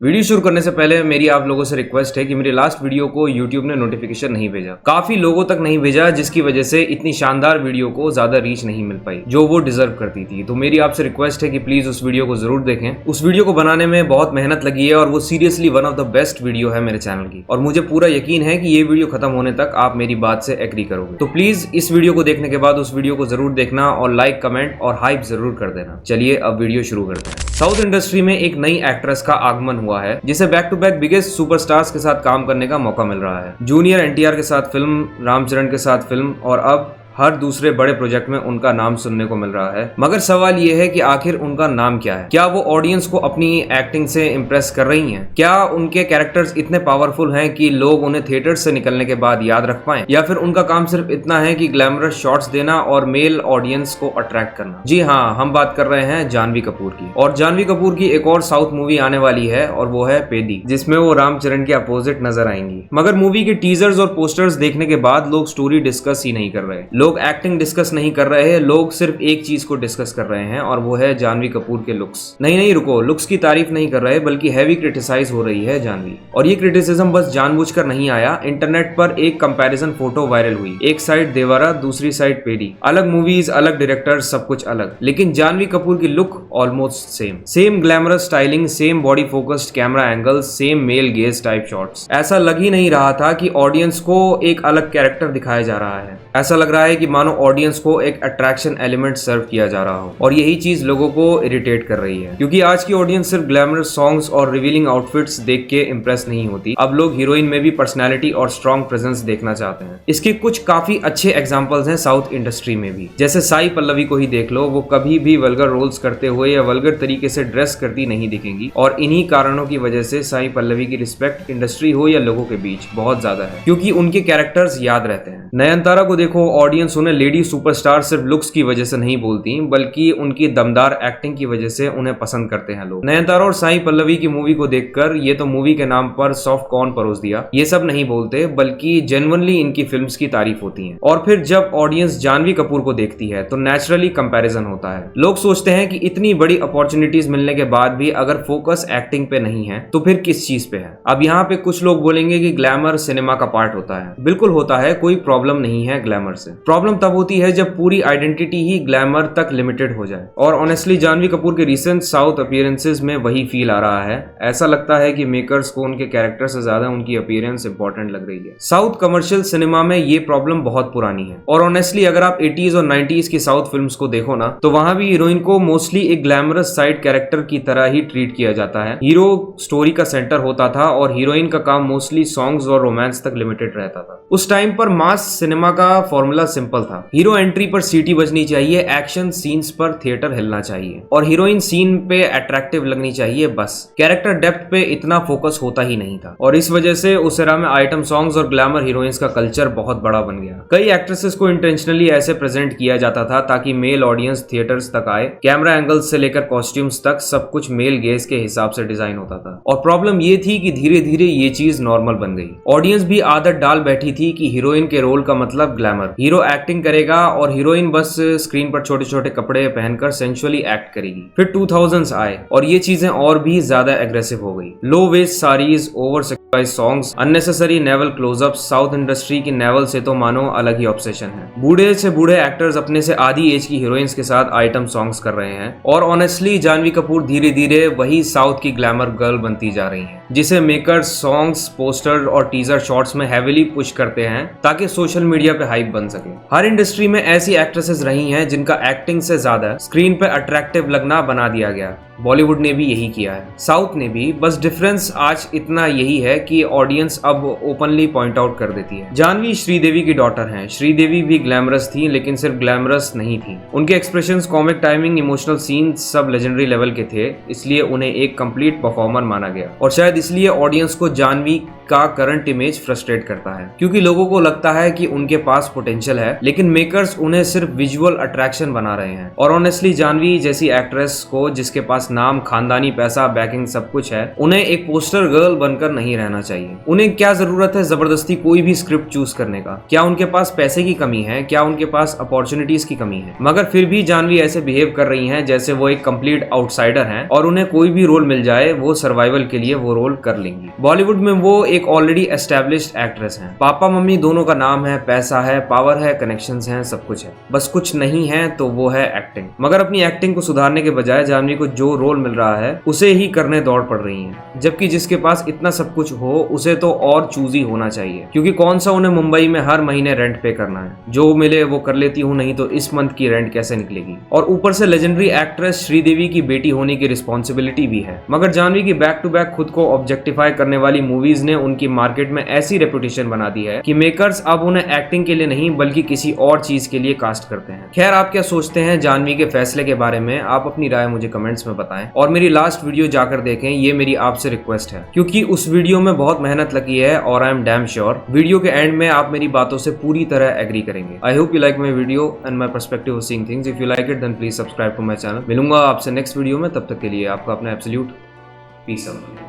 Video शुरू करने से पहले मेरी आप लोगों से रिक्वेस्ट है कि मेरी लास्ट वीडियो को YouTube ने नोटिफिकेशन नहीं भेजा, काफी लोगों तक नहीं भेजा, जिसकी वजह से इतनी शानदार वीडियो को ज्यादा रीच नहीं मिल पाई जो वो डिजर्व करती थी। तो मेरी आपसे रिक्वेस्ट है कि प्लीज उस वीडियो को जरूर देखें। उस वीडियो को बनाने में बहुत मेहनत लगी है और वो seriously one of the best video है मेरे चैनल की, और मुझे पूरा यकीन है कि ये वीडियो खत्म होने तक आप मेरी बात से एग्री करोगे। तो प्लीज इस वीडियो को देखने के बाद उस वीडियो को जरूर देखना और लाइक, कमेंट और हाइप जरूर कर देना। चलिए अब वीडियो शुरू करते हैं। साउथ इंडस्ट्री में एक नई एक्ट्रेस का आगमन हुआ है जिसे back to back biggest superstars के साथ काम करने का मौका मिल रहा है। जूनियर एनटीआर के साथ फिल्म, रामचरण के साथ फिल्म और अब हर दूसरे बड़े प्रोजेक्ट में उनका नाम सुनने को मिल रहा है। मगर सवाल ये है कि आखिर उनका नाम क्या है? क्या वो ऑडियंस को अपनी एक्टिंग से इम्प्रेस कर रही हैं? क्या उनके कैरेक्टर्स इतने पावरफुल हैं कि लोग उन्हें थिएटर्स से निकलने के बाद याद रख पाएं? या फिर उनका काम सिर्फ इतना है कि ग्लैमरस शॉट्स देना और मेल ऑडियंस को अट्रैक्ट करना? जी हाँ, हम बात कर रहे हैं जानवी कपूर की। और जानवी कपूर की एक और साउथ मूवी आने वाली है और वो है पेदी, जिसमें वो रामचरण के अपोजिट नजर आएंगी। मगर मूवी के टीजर्स और पोस्टर्स देखने के बाद लोग स्टोरी डिस्कस ही नहीं कर रहे, लोग एक्टिंग डिस्कस नहीं कर रहे हैं, लोग सिर्फ एक चीज को डिस्कस कर रहे हैं और वो है जानवी कपूर के लुक्स। नहीं रुको, लुक्स की तारीफ नहीं कर रहे बल्कि हैवी क्रिटिसाइज हो रही है जानवी। और ये क्रिटिसिज्म बस जानबूझकर नहीं आया। इंटरनेट पर एक कंपैरिजन फोटो वायरल हुई, एक साइड देवारा, दूसरी साइड पेडी। अलग मूवीज, अलग डायरेक्टर, सब कुछ अलग, लेकिन जानवी कपूर की look almost same glamorous styling, same body focused camera angle, same male gaze type shots. ऐसा लग ही नहीं रहा था कि ऑडियंस को एक अलग कैरेक्टर दिखाया जा रहा है। ऐसा लग रहा है कि मानो ऑडियंस को एक अट्रैक्शन एलिमेंट सर्व किया जा रहा हो, और यही चीज लोगों को इरिटेट कर रही है। क्योंकि आज की ऑडियंस सिर्फ ग्लैमरस सॉन्ग्स और रिवीलिंग आउटफिट्स देख के इंप्रेस नहीं होती। अब लोग हीरोइन में भी पर्सनैलिटी और स्ट्रॉन्ग प्रेजेंस देखना चाहते हैं। इसके कुछ काफी अच्छे एग्जांपल्स हैं साउथ इंडस्ट्री में भी। जैसे साई पल्लवी को ही देख लो, वो कभी भी वल्गर रोल्स करते हुए या वल्गर तरीके से ड्रेस करती नहीं दिखेंगी, और इन्हीं कारणों की वजह से साई पल्लवी की रिस्पेक्ट इंडस्ट्री हो या लोगों के बीच बहुत ज्यादा है, क्योंकि उनके कैरेक्टर्स याद रहते हैं। नयनतारा को देखो, ऑडियंस उन्हें लेडी सुपरस्टार सिर्फ लुक्स की वजह से नहीं बोलती बल्कि उनकी दमदार एक्टिंग की वजह से उन्हें पसंद करते हैं लोग। नयनतारा और साई पल्लवी की मूवी को देखकर ये तो मूवी के नाम पर सॉफ्ट कॉर्न परोस दिया, ये सब नहीं बोलते बल्कि जेन्युइनली इनकी फिल्म्स की तारीफ होती है। और फिर जब ऑडियंस जानवी कपूर को देखती है तो नेचुरली कंपैरिजन होता है। लोग सोचते हैं कि इतनी बड़ी अपॉर्चुनिटीज मिलने के बाद भी अगर फोकस एक्टिंग पे नहीं है तो फिर किस चीज पे है? अब यहाँ पे कुछ लोग बोलेंगे कि ग्लैमर सिनेमा का पार्ट होता है। बिल्कुल होता है, कोई प्रॉब्लम नहीं है ग्लैमर से। प्रॉब्लम तब होती है जब पूरी आइडेंटिटी ही ग्लैमर तक लिमिटेड हो जाए। और ऑनेस्टली जानवी कपूर के रिसेंट साउथ अपीयरेंसेस में वही फील आ रहा है। ऐसा लगता है कि मेकर्स को उनके कैरेक्टर से ज्यादा उनकी अपीयरेंस इंपॉर्टेंट लग रही है। साउथ कमर्शियल सिनेमा में ये प्रॉब्लम बहुत पुरानी है। और ऑनेस्टली अगर आप 80s और 90s की साउथ फिल्म्स को देखो ना, तो वहां भी हीरोइन को मोस्टली एक ग्लैमरस साइड कैरेक्टर की तरह ही ट्रीट किया जाता है। हीरो स्टोरी का सेंटर होता था और हीरोइन का काम मोस्टली सॉन्ग्स और रोमांस तक लिमिटेड रहता था। उस टाइम पर मास सिनेमा का फॉर्मूला सिंपल था। हीरो एंट्री पर सीटी बजनी चाहिए, एक्शन सीन्स पर थिएटर हिलना चाहिए, और हीरोइन सीन पे अट्रैक्टिव लगनी चाहिए, बस। कैरेक्टर डेप्थ पे इतना फोकस होता ही नहीं था, और इस वजह से उस एरा में आइटम सॉन्ग्स और ग्लैमर हीरोइंस का कल्चर बहुत बड़ा बन गया। कई एक्ट्रेसेस को इंटेंशनली ऐसे प्रेजेंट किया जाता था ताकि मेल ऑडियंस थिएटर्स तक आए। कैमरा एंगल्स से लेकर कॉस्ट्यूम्स तक सब कुछ मेल गेज के हिसाब से डिजाइन होता था। और प्रॉब्लम ये थी कि धीरे धीरे ये चीज नॉर्मल बन गई। ऑडियंस भी आदत डाल बैठी थी कि हीरोइन के रोल का मतलब ग्लैमर, हीरो एक्टिंग करेगा और हीरोइन बस स्क्रीन पर छोटे छोटे कपड़े पहनकर सेंसुअली एक्ट करेगी। फिर 2000s आए और ये चीजें और भी ज्यादा एग्रेसिव हो गई। Low waist saris, over sexualised songs, unnecessary navel closeups. South industry की नेवल से तो मानो अलग ही ऑब्सेशन है। बूढ़े से बूढ़े एक्टर्स अपने से आधी एज की हीरोइंस के साथ आइटम सॉन्ग्स कर रहे हैं। और ऑनेस्टली जानवी कपूर धीरे धीरे वही साउथ की ग्लैमर गर्ल बनती जा रही है, जिसे मेकर्स सॉन्ग्स, पोस्टर और टीजर शॉट्स में हेविली पुश करते हैं ताकि सोशल मीडिया पे हाइप बन सके। हर इंडस्ट्री में ऐसी एक्ट्रेसेस रही हैं जिनका एक्टिंग से ज्यादा स्क्रीन पे अट्रैक्टिव लगना बना दिया गया। बॉलीवुड ने भी यही किया है, साउथ ने भी। बस डिफरेंस आज इतना यही है कि ऑडियंस अब ओपनली पॉइंट आउट कर देती है। जानवी श्रीदेवी की डॉटर हैं। श्रीदेवी भी ग्लैमरस थी, लेकिन सिर्फ ग्लैमरस नहीं थी। उनके expressions, comic timing, emotional scenes सब लेजेंडरी लेवल के थे, इसलिए उन्हें एक कंप्लीट परफॉर्मर माना गया। और शायद इसलिए ऑडियंस को जानवी का करंट इमेज फ्रस्ट्रेट करता है, क्योंकि लोगों को लगता है कि उनके पास पोटेंशियल है, लेकिन मेकर्स उन्हें सिर्फ विजुअल अट्रैक्शन बना रहे हैं। और ऑनेस्टली जानवी जैसी एक्ट्रेस को जिसके पास नाम, खानदानी पैसा, बैकिंग सब कुछ है, उन्हें एक पोस्टर गर्ल बनकर नहीं रहना चाहिए। उन्हें क्या जरूरत है जबरदस्ती कोई भी स्क्रिप्ट चूज करने का? क्या उनके पास पैसे की कमी है? क्या उनके पास अपॉर्चुनिटीज की कमी है? मगर फिर भी जानवी ऐसे बिहेव कर रही हैं जैसे वो एक कंप्लीट आउटसाइडर हैं और उन्हें कोई भी रोल मिल जाए वो सर्वाइवल के लिए वो रोल कर लेंगी। बॉलीवुड में वो एक ऑलरेडी एस्टेब्लिश्ड एक्ट्रेस हैं। पापा मम्मी दोनों का नाम है, पैसा है, पावर है, कनेक्शंस हैं, सब कुछ है, बस कुछ नहीं है तो वो है एक्टिंग। मगर अपनी एक्टिंग को सुधारने के बजाय जानवी को जो रोल मिल रहा है उसे ही करने दौड़ पड़ रही हैं। जबकि जिसके पास इतना सब कुछ हो उसे तो और चूजी होना चाहिए, क्योंकि कौन सा उन्हें मुंबई में हर महीने रेंट पे करना है। जो मिले वो कर लेती हूँ, नहीं तो इस मंथ की रेंट कैसे निकलेगी। और ऊपर से लेजेंडरी एक्ट्रेस श्रीदेवी की बेटी होने की रिस्पॉन्सिबिलिटी भी है। मगर जानवी की बैक टू बैक खुद को ऑब्जेक्टिफाई करने वाली मूवीज ने उनकी मार्केट में ऐसी रेपुटेशन बना दी है कि मेकर्स अब उन्हें एक्टिंग के लिए नहीं बल्कि किसी और चीज के लिए कास्ट करते हैं। खैर, आप क्या सोचते हैं जानवी के फैसले के बारे में? आप अपनी राय मुझे कमेंट्स में बताएं और मेरी लास्ट वीडियो जाकर देखें, ये मेरी आपसे रिक्वेस्ट है, क्योंकि उस वीडियो में बहुत मेहनत लगी है और I am damn sure video के एंड में आप मेरी बातों से पूरी तरह एग्री करेंगे। I hope you like my video and my perspective of seeing things. If you like it then please subscribe to my channel. मिलूंगा आपसे नेक्स्ट वीडियो में, तब तक के लिए आपका अपना एब्सोल्यूट पीस आउट।